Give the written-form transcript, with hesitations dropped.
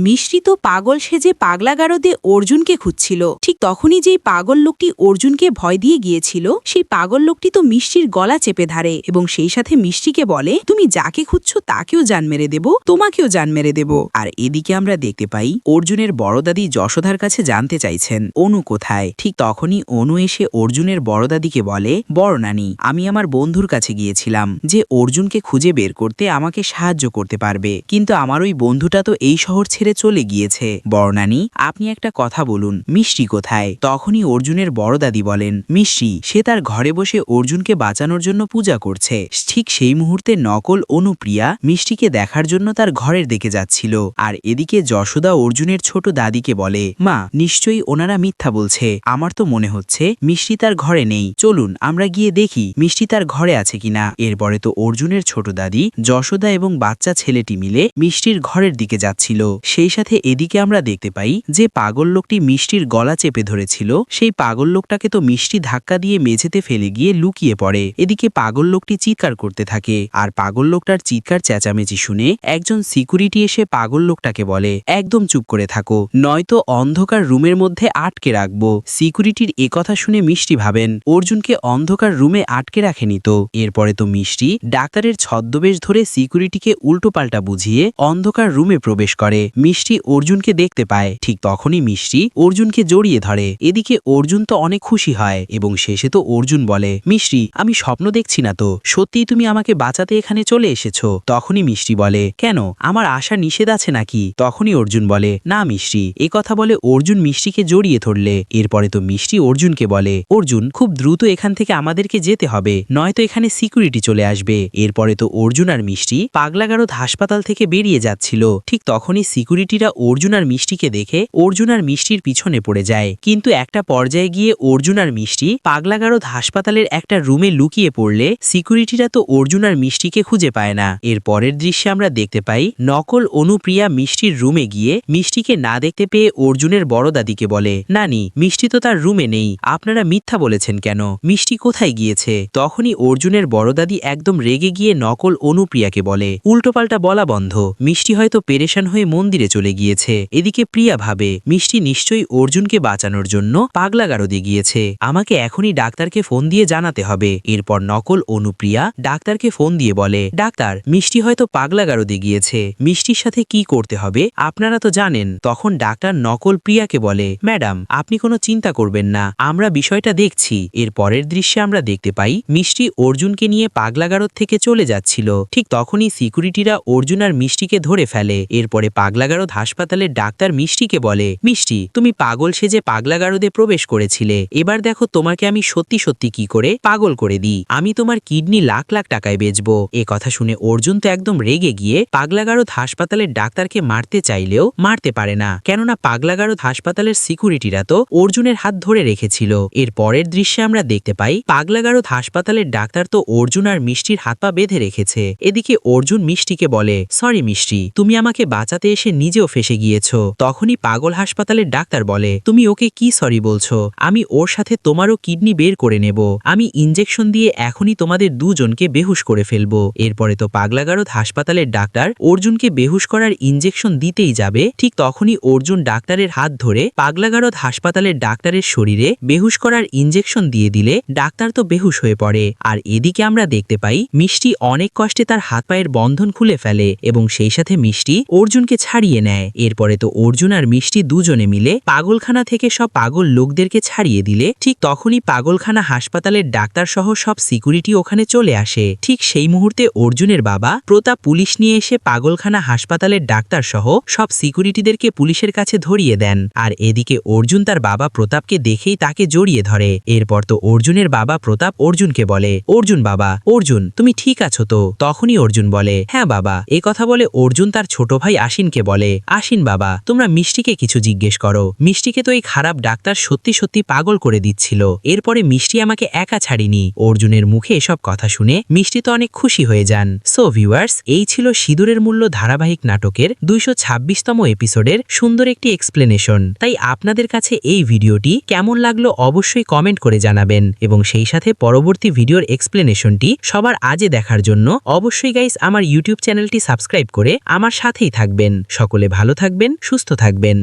মিষ্টি তো পাগল সেজে পাগলা গারদে অর্জুনকে খুঁজছিল। ঠিক তখনই যেই পাগল লোকটি অর্জুনকে ভয় দিয়ে গিয়েছিল, সেই পাগল লোকটি তো মিষ্টির গলা চেপে ধরে এবং সেই সাথে মিষ্টিকে বলে, তুমি যাকে খুঁজছো তাকেও জান মেরে দেব, তোমাকেও জান মেরে দেব। আর এদিকে আমরা দেখতে পাই অর্জুনের বড় দাদি যশোদার কাছে জানতে চাইছেন অনু কোথায়। ঠিক তখনই অনু এসে অর্জুনের বড় দাদিকে বলে, বড় নানি, আমি আমার বন্ধুর কাছে গিয়েছিলাম যে অর্জুনকে খুঁজে বের করতে আমাকে সাহায্য করতে পারবে, কিন্তু আমার ওই বন্ধুটা তো এই শহর ছেড়ে চলে গিয়েছে। বড় নানি, আপনি একটা কথা বলুন, মিষ্টি কোথায়? তখনই অর্জুনের বড় দাদি বলেন, মিষ্টি, সে তার ঘরে বসে অর্জুনকে বাঁচানোর জন্য পূজা করছে। ঠিক সেই মুহূর্তে নকল অনুপ্রিয়া মিষ্টিকে দেখার জন্য তার ঘরের দিকে যাচ্ছিল। আর এদিকে যশোদা অর্জুনের ছোট দাদিকে বলে, মা, নিশ্চয়ই ওনারা মিথ্যা বলছে, আমার তো মনে হচ্ছে মিষ্টি তার ঘরে নেই, চলুন আমরা গিয়ে দেখি মিষ্টি তার ঘরে আছে কিনা। এরপরে তো অর্জুনের ছোট দাদি যশোদা এবং বাচ্চা ছেলেটি মিলে মিষ্টির ঘরের দিকে যাচ্ছিল। সেই সাথে এদিকে আমরা দেখতে পাই যে পাগল লোকটি মিষ্টির গলা চেপে ধরেছিল, সেই পাগল লোকটাকে তো মিষ্টি ধাক্কা দিয়ে মেঝেতে ফেলে গিয়ে লুকিয়ে পড়ে। এদিকে পাগল লোকটি চিৎকার করতে থাকে, আর পাগল লোকটার চিৎকার চেঁচামেচি শুনে একজন সিকিউরিটি এসে পাগল লোকটাকে বলে, একদম চুপ করে থাকো, নয়তো অন্ধকার রুমের মধ্যে আটকে রাখবো। সিকিউরিটির একথা শুনে মিষ্টি ভাবেন অর্জুনকে অন্ধকার রুমে আটকে রাখেনি তো। এরপরে তো মিষ্টি ডাক্তারের ছদ্মবেশ ধরে সিকিউরিটিকে উল্টোপাল্টা বুঝিয়ে অন্ধকার রুমে প্রবেশ করে। মিষ্টি অর্জুনকে দেখতে পায়। ঠিক তখনই মিষ্টি অর্জুনকে জড়িয়ে ধরে। এদিকে অর্জুন তো অনেক খুশি হয় এবং শেষে তো অর্জুন বলে, মিষ্টি, আমি স্বপ্ন দেখছি না তো, সত্যিই তুমি আমাকে বাঁচাতে এখানে চলে এসেছো। তখনই মিষ্টি বলে, কেন, আমার আশা নিষেধ আছে নাকি? তখনই অর্জুন বলে, না মিষ্টি। এ কথা বলে অর্জুন মিষ্টিকে জড়িয়ে ধরলে। এরপরে তো মিষ্টি অর্জুনকে বলে, অর্জুন, খুব দ্রুত এখান থেকে আমাদেরকে যেতে হবে, নয়তো এখানে সিকিউরিটি চলে আসবে। এরপরে তো অর্জুন আর মিষ্টি পাগলাগারদ হাসপাতাল থেকে বেরিয়ে যাচ্ছিল। ঠিক তখনই সিকিউরিটিরা অর্জুন আর মিষ্টিকে দেখে অর্জুন আর মিষ্টির পিছনে পড়ে যায়। কিন্তু একটা পর্যায়ে গিয়ে অর্জুন আর মিষ্টি পাগলাগারদ হাসপাতালের একটা রুমে লুকিয়ে পড়লে সিকিউরিটিরা তো অর্জুন আর মিষ্টিকে খুঁজে পায় না। এর পরের দৃশ্যে আমরা দেখতে পাই নকল অনুপ্রিয়া মিষ্টির রুমে গিয়ে মিষ্টিকে না দেখতে পেয়ে অর্জুনের বড় দাদিকে বলে, নানি, মিষ্টি তো তার রুমে নেই, আপনারা মিথ্যা বলেছেন কেন, মিষ্টি কোথায় গিয়েছে? তখনই অর্জুনের বড় দাদি একদম রেগে গিয়ে নকল অনুপ্রিয়াকে বলে, উল্টোপাল্টা বলা বন্ধ, মিষ্টি হয়তো পেরেশান হয়ে মন্দিরে চলে গিয়েছে। এদিকে প্রিয়া ভাবে মিষ্টি নিশ্চয়ই অর্জুনকে বাঁচানোর জন্য পাগলাগারদে গিয়েছে, আমাকে এখনই ডাক্তারকে ফোন দিয়ে জানাতে হবে। এরপর নকল অনুপ্রিয়া ডাক্তারকে ফোন দিয়ে বলে, ডাক্তার, মিষ্টি হয়তো পাগলাগারদে গিয়েছে, মিষ্টির সাথে কি করতে হবে আপনারা তো জানেন। তখন ডাক্তার নকল প্রিয়াকে বলে, ম্যাডাম, আপনি কোনো চিন্তা করবেন না, আমরা বিষয়টা দেখছি। এর পরের দৃশ্যে আমরা দেখতে পাই মিষ্টি অর্জুনকে নিয়ে পাগলাগারদ থেকে চলে যাচ্ছিল। ঠিক তখনই সিকিউরিটিরা অর্জুন আর মিষ্টিকে ধরে ফেলে। এরপরে পাগলাগারদ হাসপাতালের ডাক্তার মিষ্টিকে বলে, মিষ্টি, তুমি পাগল সেজে পাগলাগারদে প্রবেশ করেছিলে, এবার দেখো তোমাকে আমি সত্যি সত্যি কি করে পাগল করে দিই, আমি তোমার কিডনি লাখ লাখ টাকায় বেচবো। এ কথা শুনে অর্জুন তো একদম রেগে গিয়ে পাগলাগারদ হাসপাতালের ডাক্তারকে মারতে চাইলেও মারতে পারে না, কেননা পাগলাগারদ হাসপাতালের সিকিউরিটিরা তো অর্জুনের হাত ধরে রেখেছিল। এর পরের দৃশ্যে আমরা দেখতে পাই পাগলাগারদ হাসপাতালের ডাক্তার তো অর্জুন আর মিষ্টির হাত পা বেঁধে রেখেছে। এদিকে অর্জুন মিষ্টিকে বলে, সরি মিষ্টি, তুমি আমাকে বাঁচাতে এসে নিজেও ফেসে গিয়েছ। তখনই পাগল হাসপাতালের ডাক্তার বলে, তুমি ওকে কি সরি বলছো, আমি ওর সাথে তোমারও কিডনি বের করে নেব, আমি ইনজেকশন দিয়ে এখনই তোমাদের দুজনকে বেহুশ করে ফেলবো। এরপরে তো পাগলাগারদ হাসপাতালের ডাক্তার অর্জুনকে বেহুশ করার ইনজেকশন দিতেই যাবে। ঠিক তখনই অর্জুন ডাক্তারের হাত ধরে পাগলাগারদ হাসপাতালের ডাক্তারের শরীরে বেহুশ করার ইনজেকশন দিয়ে দিলে ডাক্তার তো বেহুশ হয়ে পড়ে। আর এদিকে আমরা দেখতে পাই মিষ্টি অনেক কষ্টে তার হাত পায়ের বন্ধন খুলে ফেলে এবং সেই সাথে মিষ্টি অর্জুনকে ছাড়িয়ে নেয়। এরপরে তো অর্জুন আর মিষ্টি দুজনে মিলে পাগলখানা থেকে সব পাগল লোকদেরকে ছাড়িয়ে দিলে ঠিক তখনই পাগলখানা হাসপাতালের ডাক্তার সহ সব সিকিউরিটি ওখানে চলে আসে। ঠিক সেই মুহূর্তে অর্জুনের বাবা প্রতাপ পুলিশ নিয়ে এসে পাগলখানা হাসপাতালের ডাক্তার সহ সব সিকিউরিটিদেরকে পুলিশের কাছে ধরিয়ে দেন। আর এদিকে অর্জুন তার বাবা প্রতাপকে দেখেই তাকে জড়িয়ে ধরে। এরপর তো অর্জুনের বাবা প্রতাপ অর্জুনকে বলে, অর্জুন বাবা, অর্জুন, তুমি ঠিক আছো তো? তখনই অর্জুন বলে, হ্যাঁ বাবা। এ কথা বলে অর্জুন তার ছোট ভাই আশিনকে বলে, আশিন বাবা, তোমরা মিষ্টিকে কিছু জিজ্ঞেস করো, মিষ্টিকে তো এই খারাপ ডাক্তার সত্যি সত্যি পাগল করে দিচ্ছিল, এরপরে মিষ্টি আমাকে একা ছাড়িনি। অর্জুনের মুখে এসব কথা শুনে মিষ্টি তো অনেক খুশি হয়ে যান। সো ভিউয়ার্স, এই ছিল সিঁদুরের মূল্য ধারাবাহিক নাটকের 226তম এপিসোডের সুন্দর একটি এক্সপ্লেনেশন। তাই আপনাদের কাছে এই ভিডিওটি কেমন লাগলো অবশ্যই কমেন্ট করে জানাবেন এবং সেই সাথে পরবর্তী ভিডিওর এক্সপ্লেনেশনটি সবার আগে দেখার জন্য অবশ্যই গাইস আমার ইউটিউব চ্যানেলটি সাবস্ক্রাইব করে আমার সাথেই থাকবেন। সকলে ভালো থাকবেন, সুস্থ থাকবেন।